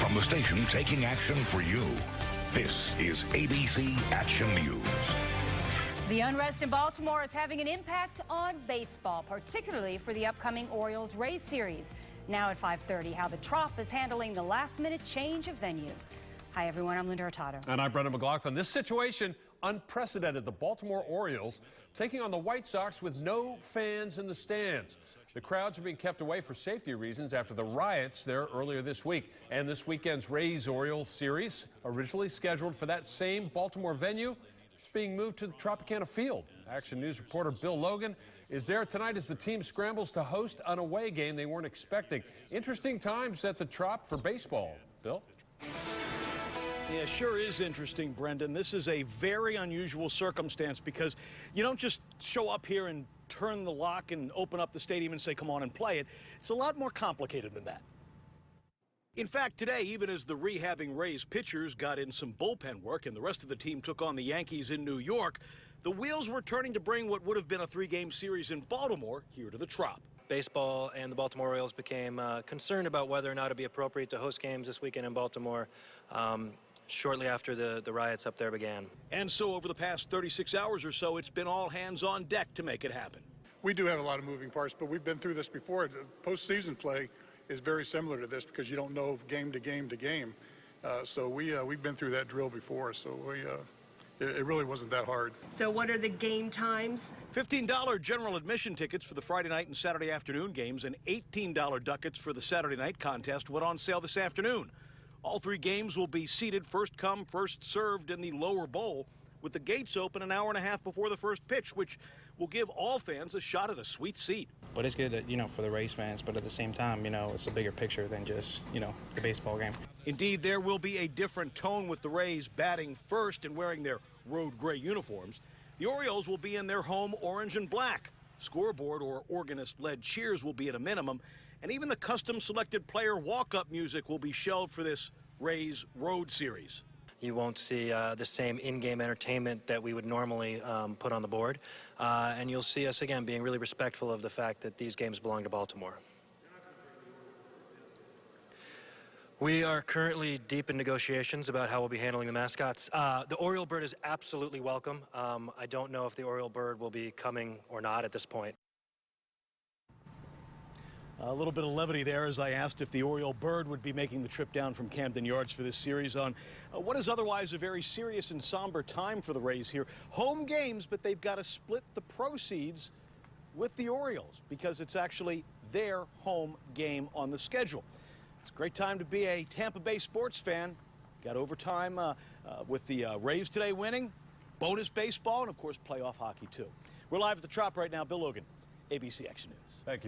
from the station taking action for you. This is ABC Action News. The unrest in Baltimore is having an impact on baseball, particularly for the upcoming Orioles-Rays series. Now at 5:30, how the Trop is handling the last-minute change of venue. Hi, everyone. I'm Linda Hurtado. And I'm Brendan McLaughlin. This situation, unprecedented. The Baltimore Orioles taking on the White Sox with no fans in the stands. The crowds are being kept away for safety reasons after the riots there earlier this week. And this weekend's Rays-Orioles series, originally scheduled for that same Baltimore venue, is being moved to the Tropicana Field. Action News reporter Bill Logan is there tonight as the team scrambles to host an away game they weren't expecting. Interesting times at the Trop for baseball. Bill? Yeah, sure is interesting, Brendan. This is a very unusual circumstance because you don't just show up here and turn the lock and open up the stadium and say, come on and play it. It's a lot more complicated than that. In fact, today, even as the rehabbing Rays pitchers got in some bullpen work and the rest of the team took on the Yankees in New York, the wheels were turning to bring what would have been a three-game series in Baltimore here to the Trop. Baseball and the Baltimore Orioles became concerned about whether or not it would be appropriate to host games this weekend in Baltimore shortly after the riots up there began. And so over the past 36 hours or so, it's been all hands on deck to make it happen. We do have a lot of moving parts, but we've been through this before. The postseason play is very similar to this because you don't know game to game to game. So we've been through that drill before, so it really wasn't that hard. So what are the game times? $15 general admission tickets for the Friday night and Saturday afternoon games and $18 ducats for the Saturday night contest went on sale this afternoon. All three games will be seated first come, first served in the lower bowl, with the gates open an hour and a half before the first pitch, which will give all fans a shot at a sweet seat. But it's good that, for the Rays fans, but at the same time, it's a bigger picture than just, the baseball game. Indeed, there will be a different tone with the Rays batting first and wearing their road gray uniforms. The Orioles will be in their home orange and black. Scoreboard or organist-led cheers will be at a minimum, and even the custom-selected player walk-up music will be shelved for this Rays Road Series. You won't see the same in-game entertainment that we would normally put on the board, and you'll see us, again, being really respectful of the fact that these games belong to Baltimore. We are currently deep in negotiations about how we'll be handling the mascots. The Oriole bird is absolutely welcome. I don't know if the Oriole bird will be coming or not at this point. A little bit of levity there as I asked if the Oriole bird would be making the trip down from Camden Yards for this series on what is otherwise a very serious and somber time for the Rays here. Home games, but they've got to split the proceeds with the Orioles because it's actually their home game on the schedule. It's a great time to be a Tampa Bay sports fan. Got overtime with the Rays today winning, bonus baseball, and of course playoff hockey too. We're live at the Trop right now. Bill Logan, ABC Action News. Thank you.